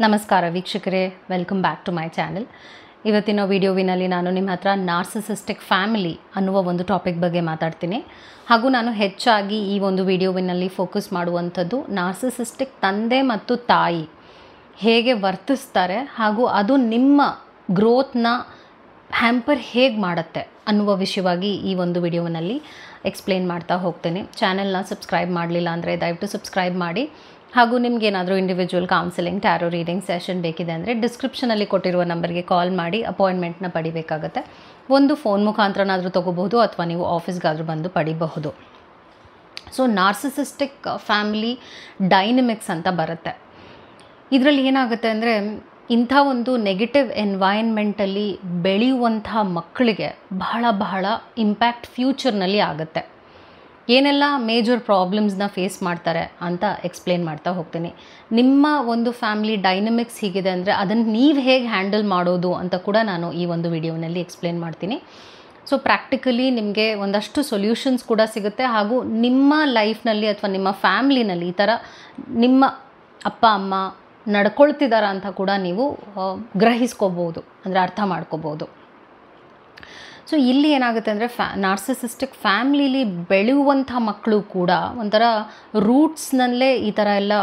ನಮಸ್ಕಾರ ವೀಕ್ಷಕರೇ, welcome back to my channel. ಇವತ್ತಿನ ವಿಡಿಯೋವಿನಲ್ಲಿ ನಾನು ನಿಮ್ಮ ಹತ್ರ ನಾರ್ಸಿಸಿಸ್ಟಿಕ್ ಫ್ಯಾಮಿಲಿ ಅನ್ನುವ ಒಂದು ಟಾಪಿಕ್ ಬಗ್ಗೆ ಮಾತಾಡ್ತೀನಿ. ಹಾಗೂ ನಾನು ಹೆಚ್ಚಾಗಿ ಈ ಒಂದು ವಿಡಿಯೋವಿನಲ್ಲಿ ಫೋಕಸ್ ಮಾಡುವಂಥದ್ದು ನಾರ್ಸಿಸಿಸ್ಟಿಕ್ ತಂದೆ ಮತ್ತು ತಾಯಿ ಹೇಗೆ ವರ್ತಿಸ್ತಾರೆ ಹಾಗೂ ಅದು ನಿಮ್ಮ ಗ್ರೋತ್ನ ಹ್ಯಾಂಪರ್ ಹೇಗೆ ಮಾಡುತ್ತೆ ಅನ್ನುವ ವಿಷಯವಾಗಿ ಈ ಒಂದು ವಿಡಿಯೋವಿನಲ್ಲಿ ಎಕ್ಸ್ಪ್ಲೇನ್ ಮಾಡ್ತಾ ಹೋಗ್ತೇನೆ. ಚಾನೆಲ್ನ ಸಬ್ಸ್ಕ್ರೈಬ್ ಮಾಡಲಿಲ್ಲ ಅಂದರೆ ದಯವಿಟ್ಟು ಸಬ್ಸ್ಕ್ರೈಬ್ ಮಾಡಿ. ಹಾಗೂ ನಿಮಗೇನಾದರೂ individual counselling, tarot reading session ಬೇಕಿದೆ ಅಂದರೆ ಡಿಸ್ಕ್ರಿಪ್ಷನಲ್ಲಿ ಕೊಟ್ಟಿರುವ ನಂಬರ್ಗೆ ಕಾಲ್ ಮಾಡಿ ಅಪಾಯಿಂಟ್ಮೆಂಟ್ನ ಪಡಿಬೇಕಾಗತ್ತೆ. ಒಂದು ಫೋನ್ ಮುಖಾಂತರನಾದರೂ ತೊಗೋಬಹುದು ಅಥವಾ ನೀವು ಆಫೀಸ್ಗಾದರೂ ಬಂದು ಪಡಿಬಹುದು. ಸೊ ನಾರ್ಸಿಸಿಸ್ಟಿಕ್ ಫ್ಯಾಮಿಲಿ ಡೈನಮಿಕ್ಸ್ ಅಂತ ಬರುತ್ತೆ. ಇದರಲ್ಲಿ ಏನಾಗುತ್ತೆ ಅಂದರೆ, ಇಂಥ ಒಂದು ನೆಗೆಟಿವ್ ಎನ್ವೈರ್ನ್ಮೆಂಟಲ್ಲಿ ಬೆಳೆಯುವಂಥ ಮಕ್ಕಳಿಗೆ ಬಹಳ ಇಂಪ್ಯಾಕ್ಟ್ ಫ್ಯೂಚರ್ನಲ್ಲಿ ಆಗುತ್ತೆ. ಏನೆಲ್ಲ ಮೇಜರ್ ಪ್ರಾಬ್ಲಮ್ಸ್ನ ಫೇಸ್ ಮಾಡ್ತಾರೆ ಅಂತ ಎಕ್ಸ್ಪ್ಲೇನ್ ಮಾಡ್ತಾ ಹೋಗ್ತೀನಿ. ನಿಮ್ಮ ಒಂದು ಫ್ಯಾಮಿಲಿ ಡೈನಮಿಕ್ಸ್ ಹೀಗಿದೆ ಅಂದರೆ ಅದನ್ನು ನೀವು ಹೇಗೆ ಹ್ಯಾಂಡಲ್ ಮಾಡೋದು ಅಂತ ಕೂಡ ನಾನು ಈ ಒಂದು ವಿಡಿಯೋನಲ್ಲಿ ಎಕ್ಸ್ಪ್ಲೇನ್ ಮಾಡ್ತೀನಿ. ಸೊ ಪ್ರಾಕ್ಟಿಕಲಿ ನಿಮಗೆ ಒಂದಷ್ಟು ಸೊಲ್ಯೂಷನ್ಸ್ ಕೂಡ ಸಿಗುತ್ತೆ. ಹಾಗೂ ನಿಮ್ಮ ಲೈಫ್ನಲ್ಲಿ ಅಥವಾ ನಿಮ್ಮ ಫ್ಯಾಮ್ಲಿನಲ್ಲಿ ಈ ಥರ ನಿಮ್ಮ ಅಪ್ಪ ಅಮ್ಮ ನಡ್ಕೊಳ್ತಿದ್ದಾರೆ ಅಂತ ಕೂಡ ನೀವು ಗ್ರಹಿಸ್ಕೋಬೋದು, ಅಂದರೆ ಅರ್ಥ ಮಾಡ್ಕೋಬೋದು. ಸೊ ಇಲ್ಲಿ ಏನಾಗುತ್ತೆ ಅಂದರೆ, ನಾರ್ಸಿಸಿಸ್ಟಿಕ್ ಫ್ಯಾಮ್ಲಿಲಿ ಬೆಳೆಯುವಂಥ ಮಕ್ಕಳು ಕೂಡ ಒಂಥರ ರೂಟ್ಸ್ನಲ್ಲೇ ಈ ಥರ ಎಲ್ಲ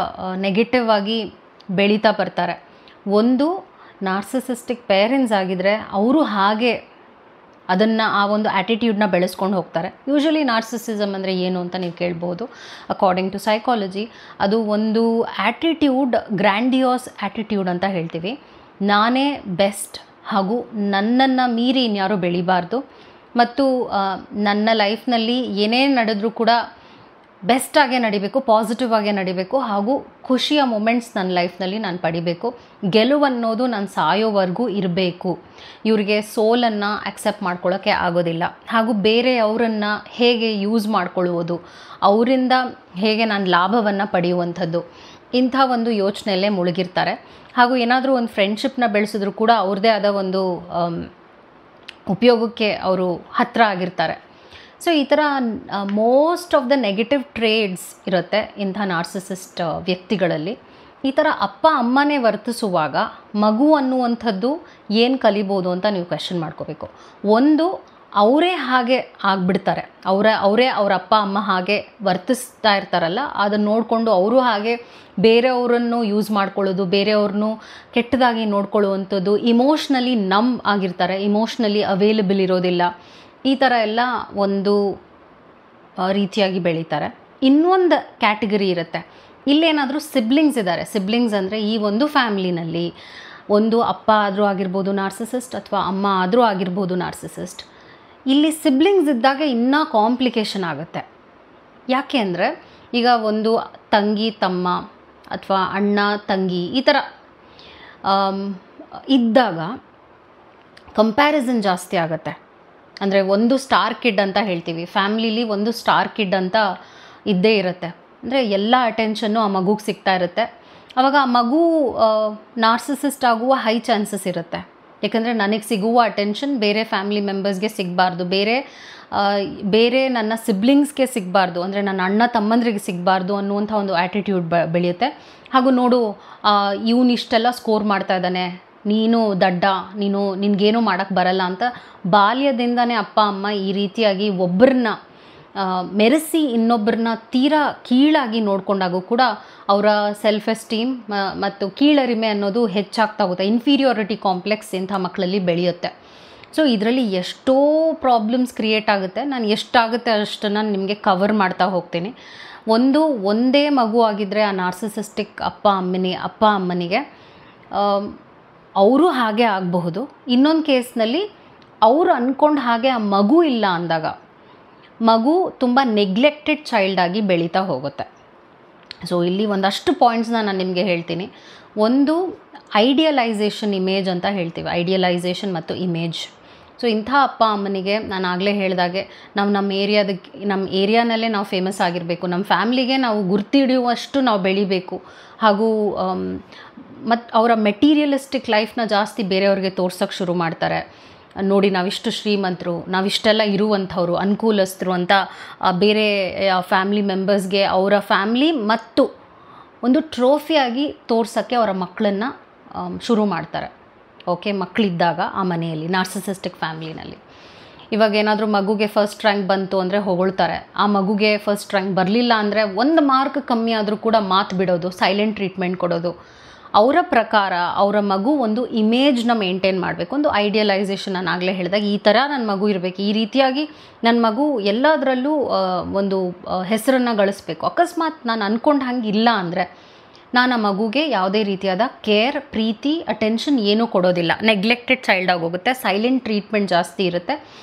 ನೆಗೆಟಿವ್ ಆಗಿ ಬೆಳೀತಾ ಬರ್ತಾರೆ. ಒಂದು ನಾರ್ಸಿಸಿಸ್ಟಿಕ್ ಪೇರೆಂಟ್ಸ್ ಆಗಿದ್ದರೆ ಅವರು ಹಾಗೆ ಅದನ್ನು ಆ ಒಂದು ಆ್ಯಟಿಟ್ಯೂಡ್ನ ಬೆಳೆಸ್ಕೊಂಡು ಹೋಗ್ತಾರೆ. ಯೂಶ್ವಲಿ ನಾರ್ಸಿಸಿಸಮ್ ಅಂದರೆ ಏನು ಅಂತ ನೀವು ಕೇಳ್ಬೋದು. ಅಕಾರ್ಡಿಂಗ್ ಟು ಸೈಕಾಲಜಿ ಅದು ಒಂದು ಆ್ಯಟಿಟ್ಯೂಡ್, ಗ್ರ್ಯಾಂಡಿಯೋಸ್ ಆ್ಯಟಿಟ್ಯೂಡ್ ಅಂತ ಹೇಳ್ತೀವಿ. ನಾನೇ ಬೆಸ್ಟ್ ಹಾಗೂ ನನ್ನನ್ನು ಮೀರಿ ಇನ್ಯಾರೂ ಬೆಳಿಬಾರ್ದು ಮತ್ತು ನನ್ನ ಲೈಫ್ನಲ್ಲಿ ಏನೇ ನಡೆದರೂ ಕೂಡ ಬೆಸ್ಟಾಗೇ ನಡಿಬೇಕು, ಪಾಸಿಟಿವ್ ಆಗೇ ನಡಿಬೇಕು ಹಾಗೂ ಖುಷಿಯ ಮೂಮೆಂಟ್ಸ್ ನನ್ನ ಲೈಫ್ನಲ್ಲಿ ನಾನು ಪಡಿಬೇಕು. ಗೆಲುವನ್ನೋದು ನಾನು ಸಾಯೋವರೆಗೂ ಇರಬೇಕು. ಇವರಿಗೆ ಸೋಲನ್ನು ಆಕ್ಸೆಪ್ಟ್ ಮಾಡ್ಕೊಳ್ಳೋಕ್ಕೆ ಆಗೋದಿಲ್ಲ. ಹಾಗೂ ಬೇರೆಯವರನ್ನು ಹೇಗೆ ಯೂಸ್ ಮಾಡ್ಕೊಳ್ಳುವುದು, ಅವರಿಂದ ಹೇಗೆ ನಾನು ಲಾಭವನ್ನು ಪಡೆಯುವಂಥದ್ದು, ಇಂಥ ಒಂದು ಯೋಚನೆಯಲ್ಲೇ ಮುಳುಗಿರ್ತಾರೆ. ಹಾಗೂ ಏನಾದರೂ ಒಂದು ಫ್ರೆಂಡ್ಶಿಪ್ನ ಬೆಳೆಸಿದ್ರು ಕೂಡ ಅವ್ರದ್ದೇ ಆದ ಒಂದು ಉಪಯೋಗಕ್ಕೆ ಅವರು ಹತ್ತಿರ ಆಗಿರ್ತಾರೆ. ಸೊ ಈ ಥರ most of the negative trades ಇರುತ್ತೆ ಇಂಥ ನಾರ್ಸಿಸಿಸ್ಟ್ ವ್ಯಕ್ತಿಗಳಲ್ಲಿ. ಈ ಥರ ಅಪ್ಪ ಅಮ್ಮನೇ ವರ್ತಿಸುವಾಗ ಮಗು ಅನ್ನುವಂಥದ್ದು ಏನು ಕಲಿಬೋದು ಅಂತ ನೀವು ಕ್ವೆಶ್ಚನ್ ಮಾಡ್ಕೋಬೇಕು. ಒಂದು, ಅವರೇ ಹಾಗೆ ಆಗಿಬಿಡ್ತಾರೆ. ಅವರೇ ಅವ್ರ ಅಪ್ಪ ಅಮ್ಮ ಹಾಗೆ ವರ್ತಿಸ್ತಾ ಇರ್ತಾರಲ್ಲ, ಅದನ್ನು ನೋಡಿಕೊಂಡು ಅವರು ಹಾಗೆ ಬೇರೆಯವರನ್ನು ಯೂಸ್ ಮಾಡ್ಕೊಳ್ಳೋದು, ಬೇರೆಯವ್ರನ್ನೂ ಕೆಟ್ಟದಾಗಿ ನೋಡ್ಕೊಳ್ಳುವಂಥದ್ದು, ಇಮೋಷ್ನಲಿ ನಮ್ ಆಗಿರ್ತಾರೆ, ಇಮೋಷ್ನಲಿ ಅವೈಲಬಲ್ ಇರೋದಿಲ್ಲ. ಈ ಥರ ಎಲ್ಲ ಒಂದು ರೀತಿಯಾಗಿ ಬೆಳೀತಾರೆ. ಇನ್ನೊಂದು ಕ್ಯಾಟಗರಿ ಇರುತ್ತೆ, ಇಲ್ಲೇನಾದರೂ ಸಿಬ್ಲಿಂಗ್ಸ್ ಇದ್ದಾರೆ. ಸಿಬ್ಲಿಂಗ್ಸ್ ಅಂದರೆ ಈ ಒಂದು ಫ್ಯಾಮ್ಲಿನಲ್ಲಿ ಒಂದು ಅಪ್ಪ ಆದರೂ ಆಗಿರ್ಬೋದು ನಾರ್ಸಿಸಿಸ್ಟ್, ಅಥವಾ ಅಮ್ಮ ಆದರೂ ಆಗಿರ್ಬೋದು ನಾರ್ಸಿಸಿಸ್ಟ್. ಇಲ್ಲಿ ಸಿಬ್ಲಿಂಗ್ಸ್ ಇದ್ದಾಗ ಇನ್ನೂ ಕಾಂಪ್ಲಿಕೇಶನ್ ಆಗುತ್ತೆ. ಯಾಕೆ ಅಂದರೆ, ಈಗ ಒಂದು ತಂಗಿ ತಮ್ಮ ಅಥವಾ ಅಣ್ಣ ತಂಗಿ ಈ ಥರ ಇದ್ದಾಗ ಕಂಪ್ಯಾರಿಸನ್ ಜಾಸ್ತಿ ಆಗುತ್ತೆ. ಅಂದರೆ ಒಂದು ಸ್ಟಾರ್ ಕಿಡ್ ಅಂತ ಹೇಳ್ತೀವಿ, ಫ್ಯಾಮ್ಲಿಲಿ ಒಂದು ಸ್ಟಾರ್ ಕಿಡ್ ಅಂತ ಇದ್ದೇ ಇರುತ್ತೆ. ಅಂದರೆ ಎಲ್ಲ ಅಟೆನ್ಷನ್ನು ಆ ಮಗುಗೆ ಸಿಗ್ತಾ ಇರುತ್ತೆ. ಆವಾಗ ಆ ಮಗು ನಾರ್ಸಿಸಿಸ್ಟ್ ಆಗುವ ಹೈ ಚಾನ್ಸಸ್ ಇರುತ್ತೆ. ಯಾಕಂದರೆ ನನಗೆ ಸಿಗುವ ಅಟೆನ್ಷನ್ ಬೇರೆ ಫ್ಯಾಮಿಲಿ ಮೆಂಬರ್ಸ್ಗೆ ಸಿಗಬಾರ್ದು, ಬೇರೆ ನನ್ನ ಸಿಬ್ಲಿಂಗ್ಸ್ಗೆ ಸಿಗಬಾರ್ದು, ಅಂದರೆ ನನ್ನ ಅಣ್ಣ ತಮ್ಮಂದ್ರಿಗೆ ಸಿಗಬಾರ್ದು ಅನ್ನುವಂಥ ಒಂದು ಆ್ಯಟಿಟ್ಯೂಡ್ ಬೆಳೆಯುತ್ತೆ. ಹಾಗೂ ನೋಡು, ಇವನಿಷ್ಟೆಲ್ಲ ಸ್ಕೋರ್ ಮಾಡ್ತಾ ಇದ್ದಾನೆ, ನೀನು ದಡ್ಡ, ನಿನಗೇನೂ ಮಾಡೋಕ್ಕೆ ಬರಲ್ಲ ಅಂತ ಬಾಲ್ಯದಿಂದನೇ ಅಪ್ಪ ಅಮ್ಮ ಈ ರೀತಿಯಾಗಿ ಒಬ್ಬರನ್ನ ಮೆರೆಸಿ ಇನ್ನೊಬ್ಬರನ್ನ ತೀರಾ ಕೀಳಾಗಿ ನೋಡಿಕೊಂಡಾಗೂ ಕೂಡ ಅವರ ಸೆಲ್ಫ್ ಎಸ್ಟೀಮ್ ಮತ್ತು ಕೀಳರಿಮೆ ಅನ್ನೋದು ಹೆಚ್ಚಾಗ್ತಾ ಹೋಗುತ್ತೆ. ಇನ್ಫೀರಿಯಾರಿಟಿ ಕಾಂಪ್ಲೆಕ್ಸ್ ಇಂಥ ಮಕ್ಕಳಲ್ಲಿ ಬೆಳೆಯುತ್ತೆ. ಸೊ ಇದರಲ್ಲಿ ಎಷ್ಟೋ ಪ್ರಾಬ್ಲಮ್ಸ್ ಕ್ರಿಯೇಟ್ ಆಗುತ್ತೆ. ನಾನು ಎಷ್ಟಾಗುತ್ತೆ ಅಷ್ಟನ್ನು ನಿಮಗೆ ಕವರ್ ಮಾಡ್ತಾ ಹೋಗ್ತೀನಿ. ಒಂದೇ ಮಗು ಆಗಿದ್ದರೆ ಆ ನಾರ್ಸಿಸಿಸ್ಟಿಕ್ ಅಪ್ಪ ಅಮ್ಮನಿಗೆ ಅವರು ಹಾಗೆ ಆಗಬಹುದು. ಇನ್ನೊಂದು ಕೇಸ್ನಲ್ಲಿ ಅವರು ಅಂದ್ಕೊಂಡು ಹಾಗೆ ಆ ಮಗು ಇಲ್ಲ ಅಂದಾಗ ಮಗು ತುಂಬ ನೆಗ್ಲೆಕ್ಟೆಡ್ ಚೈಲ್ಡ್ ಆಗಿ ಬೆಳೀತಾ ಹೋಗುತ್ತೆ. ಸೊ ಇಲ್ಲಿ ಒಂದಷ್ಟು ಪಾಯಿಂಟ್ಸ್ನ ನಾನು ನಿಮಗೆ ಹೇಳ್ತೀನಿ. ಒಂದು, ಐಡಿಯಲೈಸೇಷನ್ ಇಮೇಜ್ ಅಂತ ಹೇಳ್ತೀವಿ, ಐಡಿಯಲೈಸೇಷನ್ ಮತ್ತು ಇಮೇಜ್. ಸೊ ಇಂಥ ಅಪ್ಪ ಅಮ್ಮನಿಗೆ ನಾನು ಆಗಲೇ ಹೇಳಿದಾಗೆ, ನಮ್ಮ ಏರಿಯಾನಲ್ಲೇ ನಾವು ಫೇಮಸ್ ಆಗಿರಬೇಕು, ನಮ್ಮ ಫ್ಯಾಮ್ಲಿಗೆ ನಾವು ಗುರ್ತಿಡಿಯುವಷ್ಟು ನಾವು ಬೆಳಿಬೇಕು. ಹಾಗೂ ಮತ್ತು ಅವರ ಮೆಟೀರಿಯಲಿಸ್ಟಿಕ್ ಲೈಫ್ನ ಜಾಸ್ತಿ ಬೇರೆಯವ್ರಿಗೆ ತೋರ್ಸೋಕ್ಕೆ ಶುರು ಮಾಡ್ತಾರೆ. ನೋಡಿ, ನಾವಿಷ್ಟು ಶ್ರೀಮಂತರು, ನಾವಿಷ್ಟೆಲ್ಲ ಇರುವಂಥವ್ರು, ಅನುಕೂಲಸ್ಥರು ಅಂತ ಬೇರೆ ಫ್ಯಾಮ್ಲಿ ಮೆಂಬರ್ಸ್ಗೆ ಅವರ ಫ್ಯಾಮ್ಲಿ ಮತ್ತು ಒಂದು ಟ್ರೋಫಿಯಾಗಿ ತೋರ್ಸೋಕ್ಕೆ ಅವರ ಮಕ್ಕಳನ್ನು ಶುರು ಮಾಡ್ತಾರೆ. ಓಕೆ, ಮಕ್ಕಳಿದ್ದಾಗ ಆ ಮನೆಯಲ್ಲಿ ನಾರ್ಸಿಸಿಸ್ಟಿಕ್ ಫ್ಯಾಮ್ಲಿನಲ್ಲಿ ಇವಾಗ ಏನಾದರೂ ಮಗುಗೆ ಫಸ್ಟ್ ರ್ಯಾಂಕ್ ಬಂತು ಅಂದರೆ ಹೊಗಳ್ತಾರೆ. ಆ ಮಗುಗೆ ಫಸ್ಟ್ ರ್ಯಾಂಕ್ ಬರಲಿಲ್ಲ ಅಂದರೆ 1 ಮಾರ್ಕ್ ಕಮ್ಮಿ ಆದರೂ ಕೂಡ ಮಾತು ಬಿಡೋದು, ಸೈಲೆಂಟ್ ಟ್ರೀಟ್ಮೆಂಟ್ ಕೊಡೋದು. ಅವರ ಪ್ರಕಾರ ಅವರ ಮಗು ಒಂದು ಇಮೇಜ್ನ ಮೇಂಟೈನ್ ಮಾಡಬೇಕು, ಒಂದು ಐಡಿಯಲೈಸೇಷನ್. ನಾನು ಆಗಲೇ ಹೇಳಿದಾಗ ಈ ಥರ ನನ್ನ ಮಗು ಇರಬೇಕು, ಈ ರೀತಿಯಾಗಿ ನನ್ನ ಮಗು ಎಲ್ಲದರಲ್ಲೂ ಒಂದು ಹೆಸರನ್ನು ಗಳಿಸ್ಬೇಕು. ಅಕಸ್ಮಾತ್ ನಾನು ಅಂದ್ಕೊಂಡು ಹಂಗೆ ಇಲ್ಲ ಅಂದರೆ ನಾನು ಆ ಮಗುಗೆ ಯಾವುದೇ ರೀತಿಯಾದ ಕೇರ್, ಪ್ರೀತಿ, ಅಟೆನ್ಷನ್ ಏನೂ ಕೊಡೋದಿಲ್ಲ. ನೆಗ್ಲೆಕ್ಟೆಡ್ ಚೈಲ್ಡ್ ಆಗೋಗುತ್ತೆ, ಸೈಲೆಂಟ್ ಟ್ರೀಟ್ಮೆಂಟ್ ಜಾಸ್ತಿ ಇರುತ್ತೆ.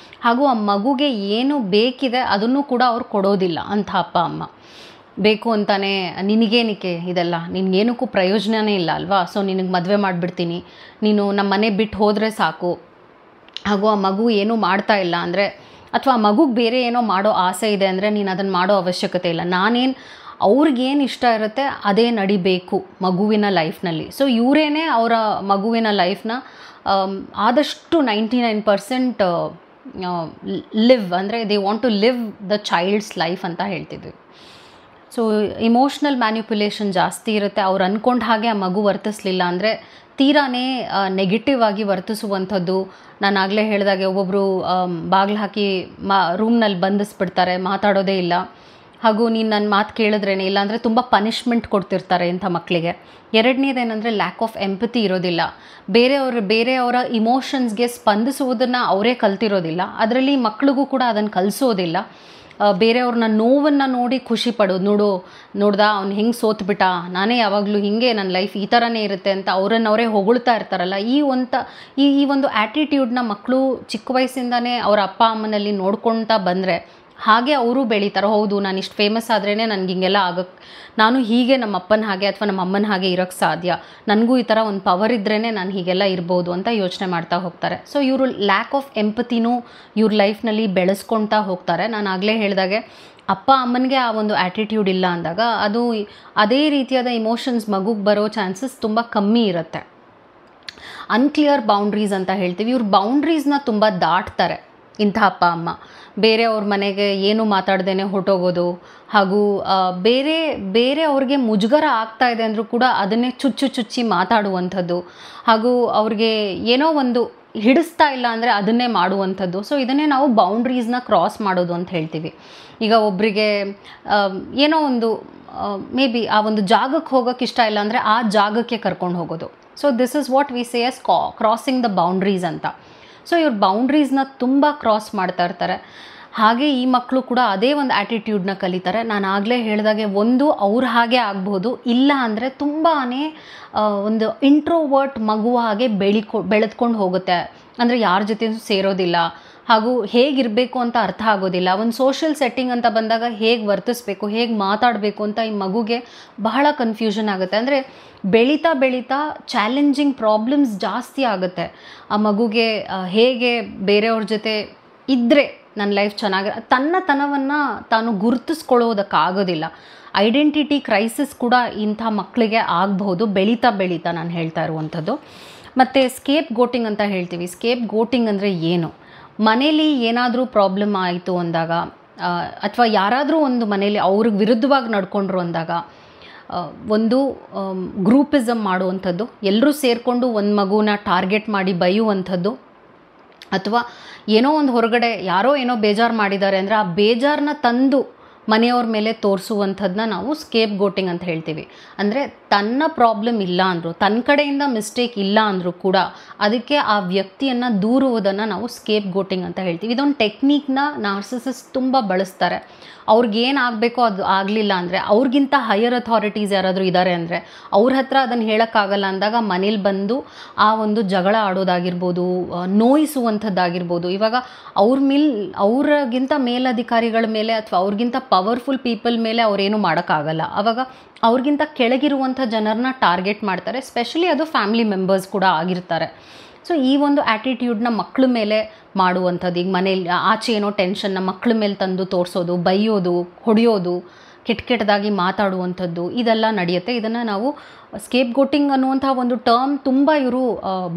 ಹಾಗೂ ಆ ಮಗುಗೆ ಏನು ಬೇಕಿದೆ ಅದನ್ನು ಕೂಡ ಅವ್ರು ಕೊಡೋದಿಲ್ಲ ಅಂಥ ಅಪ್ಪ ಅಮ್ಮ. ಬೇಕು ಅಂತಾನೆ ನಿನಗೇನಕ್ಕೆ ಇದೆಲ್ಲ, ನಿನಗೇನಕ್ಕೂ ಪ್ರಯೋಜನವೇ ಇಲ್ಲ ಅಲ್ವಾ, ಸೊ ನಿನಗೆ ಮದುವೆ ಮಾಡಿಬಿಡ್ತೀನಿ, ನೀನು ನಮ್ಮ ಮನೆ ಬಿಟ್ಟು ಹೋದರೆ ಸಾಕು. ಹಾಗೂ ಆ ಮಗು ಏನೂ ಮಾಡ್ತಾ ಇಲ್ಲ ಅಂದರೆ, ಅಥವಾ ಆ ಮಗುಗೆ ಬೇರೆ ಏನೋ ಮಾಡೋ ಆಸೆ ಇದೆ ಅಂದರೆ ನೀನು ಅದನ್ನು ಮಾಡೋ ಅವಶ್ಯಕತೆ ಇಲ್ಲ. ನಾನೇನು ಅವ್ರಿಗೇನು ಇಷ್ಟ ಇರುತ್ತೆ ಅದೇ ನಡಿಬೇಕು ಮಗುವಿನ ಲೈಫ್ನಲ್ಲಿ. ಸೊ ಇವರೇನೇ ಅವರ ಮಗುವಿನ ಲೈಫ್ನ ಆದಷ್ಟು 99% ಲಿವ್, ಅಂದರೆ they want to live the child's life ಅಂತ ಹೇಳ್ತಿದ್ವಿ. ಸೊ ಇಮೋಷ್ನಲ್ ಮ್ಯಾನ್ಯುಪ್ಯುಲೇಷನ್ ಜಾಸ್ತಿ ಇರುತ್ತೆ. ಅವ್ರು ಅಂದ್ಕೊಂಡು ಹಾಗೆ ಆ ಮಗು ವರ್ತಿಸಲಿಲ್ಲ ಅಂದರೆ ತೀರಾನೇ ನೆಗೆಟಿವ್ ಆಗಿ ವರ್ತಿಸುವಂಥದ್ದು. ನಾನು ಆಗಲೇ ಹೇಳಿದಾಗೆ ಒಬ್ಬೊಬ್ಬರು ಬಾಗಿಲು ಹಾಕಿ ರೂಮ್ನಲ್ಲಿ ಬಂಧಿಸ್ಬಿಡ್ತಾರೆ, ಮಾತಾಡೋದೇ ಇಲ್ಲ. ಹಾಗೂ ನೀನು ನನ್ನ ಮಾತು ಕೇಳಿದ್ರೇನೆ, ಇಲ್ಲಾಂದರೆ ತುಂಬ ಪನಿಷ್ಮೆಂಟ್ ಕೊಡ್ತಿರ್ತಾರೆ ಇಂಥ ಮಕ್ಕಳಿಗೆ. ಎರಡನೇದೇನೆಂದರೆ ಲ್ಯಾಕ್ ಆಫ್ ಎಂಪತಿ ಇರೋದಿಲ್ಲ. ಬೇರೆಯವರ ಇಮೋಷನ್ಸ್ಗೆ ಸ್ಪಂದಿಸುವುದನ್ನು ಅವರೇ ಕಲ್ತಿರೋದಿಲ್ಲ. ಅದರಲ್ಲಿ ಮಕ್ಕಳಿಗೂ ಕೂಡ ಅದನ್ನು ಕಲಿಸೋದಿಲ್ಲ. ಬೇರೆಯವ್ರನ್ನ ನೋವನ್ನು ನೋಡಿ ಖುಷಿ ಪಡೋದು. ನೋಡ್ದಾ ಅವ್ನು ಹಿಂಗೆ ಸೋತ್ಬಿಟ್ಟ, ನಾನೇ ಯಾವಾಗಲೂ ಹಿಂಗೆ, ನನ್ನ ಲೈಫ್ ಈ ಥರನೇ ಇರುತ್ತೆ ಅಂತ ಅವರೇ ಹೊಗಳ್ತಾ ಇರ್ತಾರಲ್ಲ. ಈ ಒಂದು ಆ್ಯಟಿಟ್ಯೂಡ್ನ ಮಕ್ಕಳು ಚಿಕ್ಕ ವಯಸ್ಸಿಂದನೇ ಅವರ ಅಪ್ಪ ಅಮ್ಮನಲ್ಲಿ ನೋಡ್ಕೊಳ್ತಾ ಬಂದರೆ ಹಾಗೆ ಅವರು ಬೆಳೀತಾರೆ. ಹೌದು, ನಾನು ಇಷ್ಟು ಫೇಮಸ್ ಆದ್ರೇ ನನಗೆ ಹಿಂಗೆಲ್ಲ ನಾನು ಹೀಗೆ ನಮ್ಮ ಅಪ್ಪನ ಹಾಗೆ ಅಥವಾ ನಮ್ಮ ಅಮ್ಮನ ಹಾಗೆ ಇರೋಕ್ಕೆ ಸಾಧ್ಯ, ನನಗೂ ಈ ಥರ ಒಂದು ಪವರ್ ಇದ್ರೇ ನಾನು ಹೀಗೆಲ್ಲ ಇರ್ಬೋದು ಅಂತ ಯೋಚನೆ ಮಾಡ್ತಾ ಹೋಗ್ತಾರೆ. ಸೊ ಇವರು ಲ್ಯಾಕ್ ಆಫ್ ಎಂಪತಿನೂ ಇವ್ರ ಲೈಫ್ನಲ್ಲಿ ಬೆಳೆಸ್ಕೊಳ್ತಾ ಹೋಗ್ತಾರೆ. ನಾನು ಆಗಲೇ ಹೇಳಿದಾಗೆ ಅಪ್ಪ ಅಮ್ಮನಿಗೆ ಆ ಒಂದು ಆ್ಯಟಿಟ್ಯೂಡ್ ಇಲ್ಲ ಅಂದಾಗ ಅದು ಅದೇ ರೀತಿಯಾದ ಇಮೋಷನ್ಸ್ ಮಗುಗೆ ಬರೋ ಚಾನ್ಸಸ್ ತುಂಬ ಕಮ್ಮಿ ಇರುತ್ತೆ. ಅನ್ಕ್ಲಿಯರ್ ಬೌಂಡ್ರೀಸ್ ಅಂತ ಹೇಳ್ತೀವಿ. ಇವ್ರ ಬೌಂಡ್ರೀಸ್ನ ತುಂಬ ದಾಟ್ತಾರೆ ಇಂಥ ಅಪ್ಪ ಅಮ್ಮ. ಬೇರೆಯವ್ರ ಮನೆಗೆ ಏನು ಮಾತಾಡ್ದೇ ಹೊರಟೋಗೋದು, ಹಾಗೂ ಬೇರೆ ಅವ್ರಿಗೆ ಮುಜುಗರ ಆಗ್ತಾ ಇದೆ ಅಂದರೂ ಕೂಡ ಅದನ್ನೇ ಚುಚ್ಚಿ ಮಾತಾಡುವಂಥದ್ದು, ಹಾಗೂ ಅವ್ರಿಗೆ ಏನೋ ಒಂದು ಹಿಡಿಸ್ತಾ ಇಲ್ಲ ಅಂದರೆ ಅದನ್ನೇ ಮಾಡುವಂಥದ್ದು. ಸೊ ಇದನ್ನೇ ನಾವು ಬೌಂಡ್ರೀಸ್ನ ಕ್ರಾಸ್ ಮಾಡೋದು ಅಂತ ಹೇಳ್ತೀವಿ. ಈಗ ಒಬ್ಬರಿಗೆ ಏನೋ ಒಂದು ಮೇ ಬಿ ಆ ಒಂದು ಜಾಗಕ್ಕೆ ಹೋಗೋಕ್ಕೆ ಇಷ್ಟ ಇಲ್ಲ ಅಂದರೆ ಆ ಜಾಗಕ್ಕೆ ಕರ್ಕೊಂಡು ಹೋಗೋದು. So this is what we say yes crossing the boundaries ಅಂತ. ಸೊ ಇವ್ರ ಬೌಂಡ್ರೀಸ್ನ ತುಂಬ ಕ್ರಾಸ್ ಮಾಡ್ತಾ ಇರ್ತಾರೆ. ಹಾಗೆ ಈ ಮಕ್ಕಳು ಕೂಡ ಅದೇ ಒಂದು ಆ್ಯಟಿಟ್ಯೂಡ್ನ ಕಲಿತಾರೆ. ನಾನು ಆಗಲೇ ಹೇಳಿದಾಗೆ ಒಂದು ಅವ್ರ ಹಾಗೆ ಆಗ್ಬೋದು, ಇಲ್ಲ ಅಂದರೆ ತುಂಬಾ ಒಂದು ಇಂಟ್ರೋವರ್ಟ್ ಮಗು ಹಾಗೆ ಬೆಳೆದ್ಕೊಂಡು ಹೋಗುತ್ತೆ. ಅಂದರೆ ಯಾರ ಜೊತೆ ಸೇರೋದಿಲ್ಲ, ಹಾಗೂ ಹೇಗಿರಬೇಕು ಅಂತ ಅರ್ಥ ಆಗೋದಿಲ್ಲ. ಒಂದು ಸೋಷಿಯಲ್ ಸೆಟ್ಟಿಂಗ್ ಅಂತ ಬಂದಾಗ ಹೇಗೆ ವರ್ತಿಸ್ಬೇಕು, ಹೇಗೆ ಮಾತಾಡಬೇಕು ಅಂತ ಈ ಮಗುಗೆ ಬಹಳ ಕನ್ಫ್ಯೂಷನ್ ಆಗುತ್ತೆ. ಅಂದರೆ ಬೆಳೀತಾ ಚಾಲೆಂಜಿಂಗ್ ಪ್ರಾಬ್ಲಮ್ಸ್ ಜಾಸ್ತಿ ಆಗುತ್ತೆ ಆ ಮಗುಗೆ. ಹೇಗೆ ಬೇರೆಯವ್ರ ಜೊತೆ ಇದ್ದರೆ ನನ್ನ ಲೈಫ್ ತನ್ನತನವನ್ನು ತಾನು ಗುರುತಿಸ್ಕೊಳ್ಳೋದಕ್ಕಾಗೋದಿಲ್ಲ. ಐಡೆಂಟಿಟಿ ಕ್ರೈಸಿಸ್ ಕೂಡ ಇಂಥ ಮಕ್ಕಳಿಗೆ ಆಗಬಹುದು ಬೆಳೀತಾ ನಾನು ಹೇಳ್ತಾ ಇರುವಂಥದ್ದು. ಮತ್ತು ಸ್ಕೇಪ್ ಗೋಟಿಂಗ್ ಅಂತ ಹೇಳ್ತೀವಿ. ಸ್ಕೇಪ್ ಗೋಟಿಂಗ್ ಅಂದರೆ ಏನು? ಮನೇಲಿ ಏನಾದರೂ ಪ್ರಾಬ್ಲಮ್ ಆಯಿತು ಅಂದಾಗ, ಅಥವಾ ಯಾರಾದರೂ ಒಂದು ಮನೇಲಿ ಅವ್ರಿಗೆ ವಿರುದ್ಧವಾಗಿ ನಡ್ಕೊಂಡ್ರು ಅಂದಾಗ ಒಂದು ಗ್ರೂಪಿಸಮ್ ಮಾಡುವಂಥದ್ದು, ಎಲ್ಲರೂ ಸೇರಿಕೊಂಡು ಒಂದು ಮಗುನ ಟಾರ್ಗೆಟ್ ಮಾಡಿ ಬೈಯುವಂಥದ್ದು, ಅಥವಾ ಏನೋ ಒಂದು ಹೊರಗಡೆ ಯಾರೋ ಏನೋ ಬೇಜಾರು ಮಾಡಿದ್ದಾರೆ ಅಂದರೆ ಆ ಬೇಜಾರನ್ನ ತಂದು ಮನೆಯವ್ರ ಮೇಲೆ ತೋರಿಸುವಂಥದ್ದನ್ನ ನಾವು ಸ್ಕೇಪ್ ಗೋಟಿಂಗ್ ಅಂತ ಹೇಳ್ತೀವಿ. ಅಂದರೆ ತನ್ನ ಪ್ರಾಬ್ಲಮ್ ಇಲ್ಲ ಅಂದರೂ, ತನ್ನ ಕಡೆಯಿಂದ ಮಿಸ್ಟೇಕ್ ಇಲ್ಲ ಅಂದರೂ ಕೂಡ ಅದಕ್ಕೆ ಆ ವ್ಯಕ್ತಿಯನ್ನು ದೂರುವುದನ್ನು ನಾವು ಸ್ಕೇಪ್ ಗೋಟಿಂಗ್ ಅಂತ ಹೇಳ್ತೀವಿ. ಇದೊಂದು ಟೆಕ್ನಿಕ್ನ ನಾರ್ಸಿಸಿಸ್ಟ್ ತುಂಬ ಬಳಸ್ತಾರೆ. ಅವ್ರಿಗೇನು ಆಗಬೇಕೋ ಅದು ಆಗಲಿಲ್ಲ ಅಂದರೆ, ಅವ್ರಿಗಿಂತ ಹೈಯರ್ ಅಥಾರಿಟೀಸ್ ಯಾರಾದರೂ ಇದ್ದಾರೆ ಅಂದರೆ ಅವ್ರ ಹತ್ರ ಅದನ್ನು ಹೇಳೋಕ್ಕಾಗಲ್ಲ ಅಂದಾಗ ಮನೇಲಿ ಬಂದು ಆ ಒಂದು ಜಗಳ ಆಡೋದಾಗಿರ್ಬೋದು, ನೋಯಿಸುವಂಥದ್ದಾಗಿರ್ಬೋದು. ಇವಾಗ ಅವ್ರಿಗಿಂತ ಮೇಲಧಿಕಾರಿಗಳ ಮೇಲೆ ಅಥವಾ ಅವ್ರಿಗಿಂತ ಪವರ್ಫುಲ್ ಪೀಪಲ್ ಮೇಲೆ ಅವ್ರೇನು ಮಾಡೋಕ್ಕಾಗಲ್ಲ. ಆವಾಗ ಅವ್ರಿಗಿಂತ ಕೆಳಗಿರುವಂಥ ಜನರನ್ನ ಟಾರ್ಗೆಟ್ ಮಾಡ್ತಾರೆ. ಸ್ಪೆಷಲಿ ಅದು ಫ್ಯಾಮಿಲಿ ಮೆಂಬರ್ಸ್ ಕೂಡ ಆಗಿರ್ತಾರೆ. ಸೊ ಈ ಒಂದು ಆ್ಯಟಿಟ್ಯೂಡ್ನ ಮಕ್ಕಳ ಮೇಲೆ ಮಾಡುವಂಥದ್ದು. ಈಗ ಮನೇಲಿ ಆಚೆ ಏನೋ ಟೆನ್ಷನ್ನ ಮಕ್ಕಳ ಮೇಲೆ ತಂದು ತೋರಿಸೋದು, ಬೈಯೋದು, ಹೊಡೆಯೋದು, ಕೆಟ್ಟದಾಗಿ ಮಾತಾಡುವಂಥದ್ದು ಇದೆಲ್ಲ ನಡೆಯುತ್ತೆ. ಇದನ್ನು ನಾವು ಸ್ಕೇಪ್ ಗೋಟಿಂಗ್ ಅನ್ನುವಂಥ ಒಂದು ಟರ್ಮ್ ತುಂಬ ಇವರು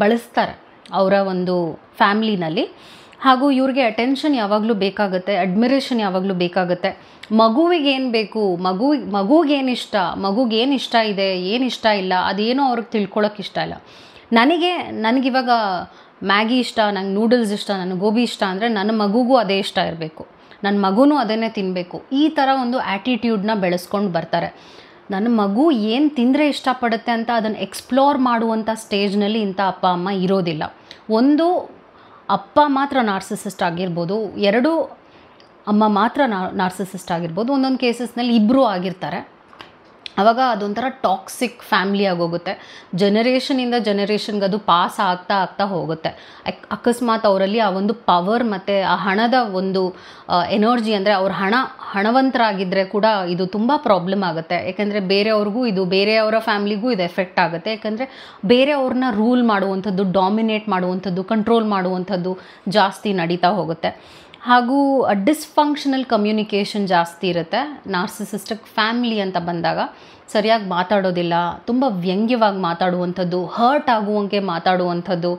ಬಳಸ್ತಾರೆ ಅವರ ಒಂದು ಫ್ಯಾಮ್ಲಿನಲ್ಲಿ. ಹಾಗೂ ಇವ್ರಿಗೆ ಅಟೆನ್ಷನ್ ಯಾವಾಗಲೂ ಬೇಕಾಗುತ್ತೆ, ಅಡ್ಮಿರೇಷನ್ ಯಾವಾಗಲೂ ಬೇಕಾಗುತ್ತೆ. ಮಗುವಿಗೆ ಏನು ಬೇಕು, ಮಗುಗೇನು ಇಷ್ಟ, ಮಗುಗೇನು ಇಷ್ಟ ಇದೆ, ಏನು ಇಷ್ಟ ಇಲ್ಲ, ಅದೇನೋ ಅವ್ರಿಗೆ ತಿಳ್ಕೊಳಕ್ಕೆ ಇಷ್ಟ ಇಲ್ಲ. ನನಗಿವಾಗ ಮ್ಯಾಗಿ ಇಷ್ಟ, ನಂಗೆ ನೂಡಲ್ಸ್ ಇಷ್ಟ, ನನಗೆ ಗೋಬಿ ಇಷ್ಟ ಅಂದರೆ ನನ್ನ ಮಗುಗೂ ಅದೇ ಇಷ್ಟ ಇರಬೇಕು, ನನ್ನ ಮಗುನೂ ಅದನ್ನೇ ತಿನ್ನಬೇಕು. ಈ ಥರ ಒಂದು ಆ್ಯಟಿಟ್ಯೂಡ್ನ ಬೆಳೆಸ್ಕೊಂಡು ಬರ್ತಾರೆ. ನನ್ನ ಮಗು ಏನು ತಿಂದರೆ ಇಷ್ಟಪಡುತ್ತೆ ಅಂತ ಅದನ್ನು ಎಕ್ಸ್ಪ್ಲೋರ್ ಮಾಡುವಂಥ ಸ್ಟೇಜ್ನಲ್ಲಿ ಇಂಥ ಅಪ್ಪ ಅಮ್ಮ ಇರೋದಿಲ್ಲ. ಒಂದು ಅಪ್ಪ ಮಾತ್ರ ನಾರ್ಸಿಸಿಸ್ಟ್ ಆಗಿರ್ಬೋದು, ಎರಡು ಅಮ್ಮ ಮಾತ್ರ ನಾರ್ಸಿಸಿಸ್ಟ್ ಆಗಿರ್ಬೋದು, ಒಂದೊಂದು ಕೇಸಸ್ನಲ್ಲಿ ಇಬ್ಬರೂ ಆಗಿರ್ತಾರೆ. ಆವಾಗ ಅದೊಂಥರ ಟಾಕ್ಸಿಕ್ ಫ್ಯಾಮ್ಲಿ ಆಗೋಗುತ್ತೆ. ಜನರೇಷನಿಂದ ಜನರೇಷನ್ಗೆ ಅದು ಪಾಸ್ ಆಗ್ತಾ ಹೋಗುತ್ತೆ. ಅಕಸ್ಮಾತ್ ಅವರಲ್ಲಿ ಆ ಒಂದು ಪವರ್ ಮತ್ತು ಆ ಹಣದ ಒಂದು ಎನರ್ಜಿ, ಅಂದರೆ ಅವ್ರ ಹಣವಂತರಾಗಿದ್ದರೆ ಕೂಡ ಇದು ತುಂಬ ಪ್ರಾಬ್ಲಮ್ ಆಗುತ್ತೆ. ಯಾಕೆಂದರೆ ಬೇರೆಯವರ ಫ್ಯಾಮ್ಲಿಗೂ ಇದು ಎಫೆಕ್ಟ್ ಆಗುತ್ತೆ. ಯಾಕೆಂದರೆ ಬೇರೆಯವ್ರನ್ನ ರೂಲ್ ಮಾಡುವಂಥದ್ದು, ಡಾಮಿನೇಟ್ ಮಾಡುವಂಥದ್ದು, ಕಂಟ್ರೋಲ್ ಮಾಡುವಂಥದ್ದು ಜಾಸ್ತಿ ನಡೀತಾ ಹೋಗುತ್ತೆ. ಹಾಗೂ ಡಿಸ್ಫಂಕ್ಷನಲ್ ಕಮ್ಯುನಿಕೇಷನ್ ಜಾಸ್ತಿ ಇರುತ್ತೆ. ನಾರ್ಸಿಸಿಸ್ಟಿಕ್ ಫ್ಯಾಮ್ಲಿ ಅಂತ ಬಂದಾಗ ಸರಿಯಾಗಿ ಮಾತಾಡೋದಿಲ್ಲ, ತುಂಬ ವ್ಯಂಗ್ಯವಾಗಿ ಮಾತಾಡುವಂಥದ್ದು, ಹರ್ಟ್ ಆಗುವಂಗೆ ಮಾತಾಡುವಂಥದ್ದು,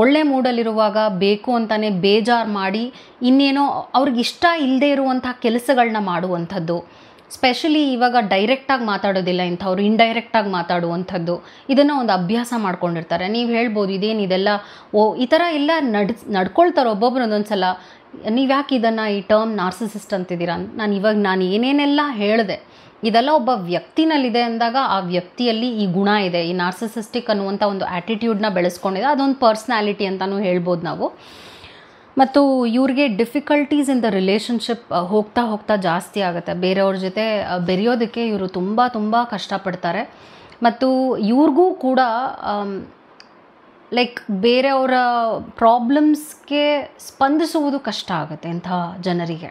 ಒಳ್ಳೆ ಮೂಡಲ್ಲಿರುವಾಗ ಬೇಕು ಅಂತಲೇ ಬೇಜಾರು ಮಾಡಿ ಇನ್ನೇನೋ ಅವ್ರಿಗೆ ಇಷ್ಟ ಇಲ್ಲದೆ ಇರುವಂಥ ಕೆಲಸಗಳನ್ನ ಮಾಡುವಂಥದ್ದು. ಸ್ಪೆಷಲಿ ಇವಾಗ ಡೈರೆಕ್ಟಾಗಿ ಮಾತಾಡೋದಿಲ್ಲ ಇಂಥವ್ರು, ಇಂಡೈರೆಕ್ಟಾಗಿ ಮಾತಾಡುವಂಥದ್ದು, ಇದನ್ನು ಒಂದು ಅಭ್ಯಾಸ ಮಾಡ್ಕೊಂಡಿರ್ತಾರೆ. ನೀವು ಹೇಳ್ಬೋದು ಇದೆಲ್ಲ ಈ ಥರ ಎಲ್ಲ ನಡ್ಕೊಳ್ತಾರೆ ಒಬ್ಬೊಬ್ರು ಒಂದೊಂದು ಸಲ. ನೀವು ಯಾಕೆ ಈ ಟರ್ಮ್ ನಾರ್ಸಿಸಿಸ್ಟ್ ಅಂತಿದ್ದೀರಾ? ನಾನು ಏನೇನೆಲ್ಲ ಹೇಳಿದೆ ಇದೆಲ್ಲ ಒಬ್ಬ ವ್ಯಕ್ತಿನಲ್ಲಿದೆ ಅಂದಾಗ ಆ ವ್ಯಕ್ತಿಯಲ್ಲಿ ಈ ಗುಣ ಇದೆ, ಈ ನಾರ್ಸಿಸಿಸ್ಟಿಕ್ ಅನ್ನುವಂಥ ಒಂದು ಆ್ಯಟಿಟ್ಯೂಡ್ನ ಬೆಳೆಸ್ಕೊಂಡಿದೆ. ಅದೊಂದು ಪರ್ಸ್ನಾಲಿಟಿ ಅಂತಲೂ ಹೇಳ್ಬೋದು ನಾವು. ಮತ್ತು ಇವ್ರಿಗೆ ಡಿಫಿಕಲ್ಟೀಸ್ ಇನ್ ದ ರಿಲೇಷನ್ಶಿಪ್ ಹೋಗ್ತಾ ಜಾಸ್ತಿ ಆಗುತ್ತೆ. ಬೇರೆಯವ್ರ ಜೊತೆ ಬೆರೆಯೋದಕ್ಕೆ ಇವರು ತುಂಬ ಕಷ್ಟಪಡ್ತಾರೆ. ಮತ್ತು ಇವ್ರಿಗೂ ಕೂಡ ಬೇರೆಯವರ ಪ್ರಾಬ್ಲಮ್ಸ್ಗೆ ಸ್ಪಂದಿಸುವುದು ಕಷ್ಟ ಆಗುತ್ತೆ ಇಂಥ ಜನರಿಗೆ.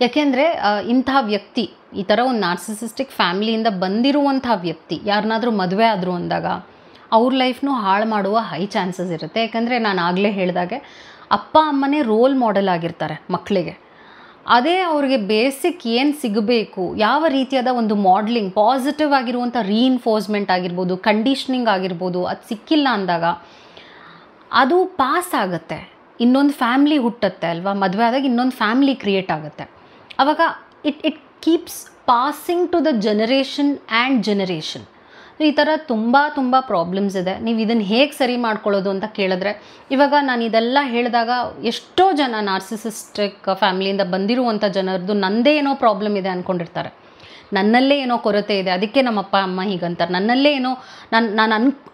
ಯಾಕೆಂದರೆ ಇಂಥ ವ್ಯಕ್ತಿ, ಈ ಥರ ಒಂದು ನಾರ್ಸಿಸಿಸ್ಟಿಕ್ ಫ್ಯಾಮಿಲಿಯಿಂದ ಬಂದಿರುವಂಥ ವ್ಯಕ್ತಿ ಯಾರನ್ನಾದರೂ ಮದುವೆ ಆದರು ಅಂದಾಗ ಅವ್ರ ಲೈಫ್ನೂ ಹಾಳು ಮಾಡುವ ಹೈ ಚಾನ್ಸಸ್ ಇರುತ್ತೆ. ಯಾಕೆಂದರೆ ನಾನು ಆಗಲೇ ಹೇಳಿದಾಗೆ ಅಪ್ಪ ಅಮ್ಮನೇ ರೋಲ್ ಮಾಡೆಲ್ ಆಗಿರ್ತಾರೆ ಮಕ್ಕಳಿಗೆ. ಅದೇ ಅವ್ರಿಗೆ ಬೇಸಿಕ್ ಏನು ಸಿಗಬೇಕು, ಯಾವ ರೀತಿಯಾದ ಒಂದು ಮಾಡಲಿಂಗ್, ಪಾಸಿಟಿವ್ ಆಗಿರುವಂಥ ರೀಇನ್ಫೋರ್ಸ್ಮೆಂಟ್ ಆಗಿರ್ಬೋದು, ಕಂಡೀಷ್ನಿಂಗ್ ಆಗಿರ್ಬೋದು, ಅದು ಸಿಕ್ಕಿಲ್ಲ ಅಂದಾಗ ಅದು ಪಾಸ್ ಆಗುತ್ತೆ. ಇನ್ನೊಂದು ಫ್ಯಾಮ್ಲಿ ಹುಟ್ಟುತ್ತೆ ಅಲ್ವಾ, ಮದುವೆ ಆದಾಗ ಇನ್ನೊಂದು ಫ್ಯಾಮ್ಲಿ ಕ್ರಿಯೇಟ್ ಆಗುತ್ತೆ. ಆವಾಗ it keeps passing to the generation and generation. ಈ ಥರ ತುಂಬ ಪ್ರಾಬ್ಲಮ್ಸ್ ಇದೆ. ನೀವು ಇದನ್ನು ಹೇಗೆ ಸರಿ ಮಾಡ್ಕೊಳ್ಳೋದು ಅಂತ ಕೇಳಿದ್ರೆ, ಇವಾಗ ನಾನು ಇದೆಲ್ಲ ಹೇಳಿದಾಗ ಎಷ್ಟೋ ಜನ ನಾರ್ಸಿಸಿಸ್ಟಿಕ್ ಫ್ಯಾಮಿಲಿಯಿಂದ ಬಂದಿರುವಂಥ ಜನರದ್ದು ನನ್ನದೇ ಏನೋ ಪ್ರಾಬ್ಲಮ್ ಇದೆ ಅಂದ್ಕೊಂಡಿರ್ತಾರೆ. ನನ್ನಲ್ಲೇ ಏನೋ ಕೊರತೆ ಇದೆ, ಅದಕ್ಕೆ ನಮ್ಮ ಅಪ್ಪ ಅಮ್ಮ ಹೀಗಂತಾರೆ. ನನ್ನಲ್ಲೇ ಏನೋ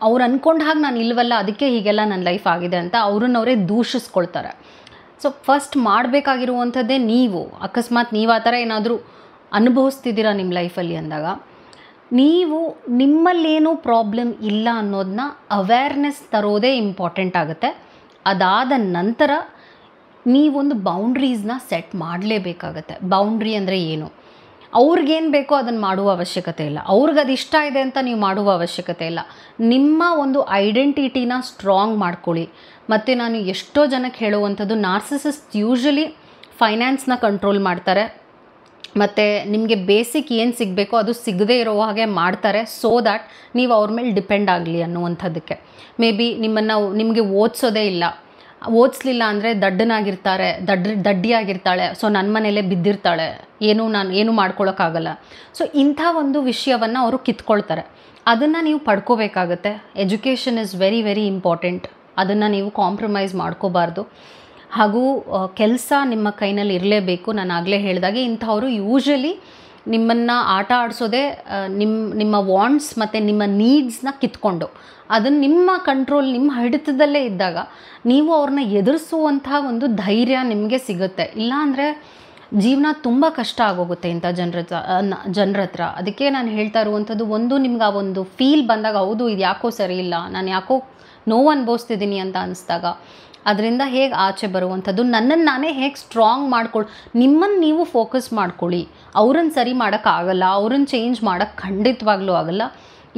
ಅವ್ರು ಅಂದ್ಕೊಂಡ ಹಾಗೆ ನಾನು ಇಲ್ವಲ್ಲ, ಅದಕ್ಕೆ ಹೀಗೆಲ್ಲ ನನ್ನ ಲೈಫ್ ಆಗಿದೆ ಅಂತ ಅವರೇ ದೂಷಿಸ್ಕೊಳ್ತಾರೆ. ಸೊ ಫಸ್ಟ್ ಮಾಡಬೇಕಾಗಿರುವಂಥದ್ದೇ, ನೀವು ಅಕಸ್ಮಾತ್ ನೀವು ಆ ಥರ ಏನಾದರೂ ಅನುಭವಿಸ್ತಿದ್ದೀರಾ ನಿಮ್ಮ ಲೈಫಲ್ಲಿ ಅಂದಾಗ, ನೀವು ನಿಮ್ಮಲ್ಲೇನೂ ಪ್ರಾಬ್ಲಮ್ ಇಲ್ಲ ಅನ್ನೋದನ್ನ ಅವೇರ್ನೆಸ್ ತರೋದೇ ಇಂಪಾರ್ಟೆಂಟ್ ಆಗುತ್ತೆ. ಅದಾದ ನಂತರ ನೀವೊಂದು ಬೌಂಡ್ರೀಸ್ನ ಸೆಟ್ ಮಾಡಲೇಬೇಕಾಗತ್ತೆ. ಬೌಂಡ್ರಿ ಅಂದರೆ ಏನು? ಅವ್ರಿಗೇನು ಬೇಕೋ ಅದನ್ನು ಮಾಡುವ ಅವಶ್ಯಕತೆ ಇಲ್ಲ, ಅವ್ರಿಗೆ ಅದು ಇಷ್ಟ ಇದೆ ಅಂತ ನೀವು ಮಾಡುವ ಅವಶ್ಯಕತೆ ಇಲ್ಲ. ನಿಮ್ಮ ಒಂದು ಐಡೆಂಟಿಟಿನ ಸ್ಟ್ರಾಂಗ್ ಮಾಡ್ಕೊಳ್ಳಿ. ಮತ್ತು ನಾನು ಎಷ್ಟೋ ಜನಕ್ಕೆ ಹೇಳುವಂಥದ್ದು, ನಾರ್ಸಿಸಿಸ್ಟ್ ಯೂಶ್ವಲಿ ಫೈನಾನ್ಸ್ನ ಕಂಟ್ರೋಲ್ ಮಾಡ್ತಾರೆ, ಮತ್ತು ನಿಮಗೆ ಬೇಸಿಕ್ ಏನು ಸಿಗಬೇಕೋ ಅದು ಸಿಗದೇ ಇರೋ ಹಾಗೆ ಮಾಡ್ತಾರೆ, ಸೋ ದ್ಯಾಟ್ ನೀವು ಅವ್ರ ಮೇಲೆ ಡಿಪೆಂಡ್ ಆಗಲಿ ಅನ್ನುವಂಥದ್ದಕ್ಕೆ. ಮೇ ಬಿ ನಿಮಗೆ ಓದಿಸೋದೇ ಇಲ್ಲ, ಓದಿಸ್ಲಿಲ್ಲ ಅಂದರೆ ದಡ್ಡನಾಗಿರ್ತಾರೆ, ದಡ್ಡಿಯಾಗಿರ್ತಾಳೆ, ಸೊ ನನ್ನ ಮನೇಲೇ ಬಿದ್ದಿರ್ತಾಳೆ, ಏನು ಮಾಡ್ಕೊಳಕ್ಕಾಗಲ್ಲ. ಸೊ ಇಂಥ ಒಂದು ವಿಷಯವನ್ನು ಅವರು ಕಿತ್ಕೊಳ್ತಾರೆ. ಅದನ್ನು ನೀವು ಪಡ್ಕೋಬೇಕಾಗತ್ತೆ. Education is very very important. ಅದನ್ನು ನೀವು ಕಾಂಪ್ರಮೈಸ್ ಮಾಡ್ಕೋಬಾರ್ದು. ಹಾಗೂ ಕೆಲಸ ನಿಮ್ಮ ಕೈನಲ್ಲಿ ಇರಲೇಬೇಕು. ನಾನು ಆಗಲೇ ಹೇಳಿದಾಗೆ ಇಂಥವರು ಯೂಶ್ವಲಿ ನಿಮ್ಮನ್ನು ಆಟ ಆಡಿಸೋದೇ ನಿಮ್ಮ ವಾಂಟ್ಸ್ ಮತ್ತು ನಿಮ್ಮ ನೀಡ್ಸ್ನ ಕಿತ್ಕೊಂಡು, ಅದನ್ನು ನಿಮ್ಮ ಕಂಟ್ರೋಲ್, ನಿಮ್ಮ ಹಿಡಿತದಲ್ಲೇ ಇದ್ದಾಗ ನೀವು ಅವ್ರನ್ನ ಎದುರಿಸುವಂಥ ಒಂದು ಧೈರ್ಯ ನಿಮಗೆ ಸಿಗುತ್ತೆ. ಇಲ್ಲಾಂದರೆ ಜೀವನ ತುಂಬ ಕಷ್ಟ ಆಗೋಗುತ್ತೆ ಇಂಥ ಜನರ ಹತ್ರ. ಅದಕ್ಕೆ ನಾನು ಹೇಳ್ತಾ ಇರುವಂಥದ್ದು, ಒಂದು ನಿಮ್ಗೆ ಆ ಒಂದು ಫೀಲ್ ಬಂದಾಗ, ಹೌದು ಇದು ಯಾಕೋ ಸರಿ ಇಲ್ಲ, ನಾನು ಯಾಕೋ ನೋವು ಅನುಭವಿಸ್ತಿದ್ದೀನಿ ಅಂತ ಅನಿಸ್ದಾಗ ಅದರಿಂದ ಹೇಗೆ ಆಚೆ ಬರುವಂಥದ್ದು, ನನ್ನನ್ನು ನಾನೇ ಹೇಗೆ ಸ್ಟ್ರಾಂಗ್ ನಿಮ್ಮನ್ನು ನೀವು ಫೋಕಸ್ ಮಾಡ್ಕೊಳ್ಳಿ. ಅವ್ರನ್ನ ಸರಿ ಮಾಡೋಕ್ಕಾಗಲ್ಲ, ಅವ್ರನ್ನ ಚೇಂಜ್ ಮಾಡೋಕ್ಕೆ ಖಂಡಿತವಾಗ್ಲೂ ಆಗಲ್ಲ.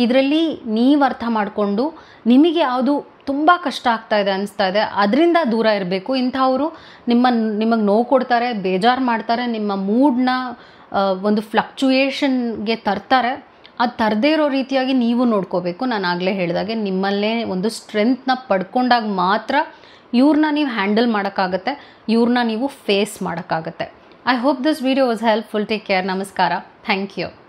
ಇದರಲ್ಲಿ ನೀವು ಅರ್ಥ ಮಾಡಿಕೊಂಡು ನಿಮಗೆ ಯಾವುದು ತುಂಬ ಕಷ್ಟ ಆಗ್ತಾಯಿದೆ ಅನಿಸ್ತಾ ಇದೆ ಅದರಿಂದ ದೂರ ಇರಬೇಕು. ಇಂಥವರು ನಿಮಗೆ ನೋವು ಕೊಡ್ತಾರೆ, ಬೇಜಾರು ಮಾಡ್ತಾರೆ, ನಿಮ್ಮ ಮೂಡ್ನ ಒಂದು ಫ್ಲಕ್ಚುಯೇಷನ್ಗೆ ತರ್ತಾರೆ. ಅದು ತರದೇ ಇರೋ ರೀತಿಯಾಗಿ ನೀವು ನೋಡ್ಕೋಬೇಕು. ನಾನು ಆಗಲೇ ಹೇಳಿದಾಗೆ ನಿಮ್ಮಲ್ಲೇ ಒಂದು ಸ್ಟ್ರೆಂತ್ನ ಪಡ್ಕೊಂಡಾಗ ಮಾತ್ರ ಇವ್ರನ್ನ ನೀವು ಹ್ಯಾಂಡಲ್ ಮಾಡೋಕ್ಕಾಗತ್ತೆ, ಇವ್ರನ್ನ ನೀವು ಫೇಸ್ ಮಾಡೋಕ್ಕಾಗತ್ತೆ. I hope this video was helpful. Take care. ನಮಸ್ಕಾರ. Thank you.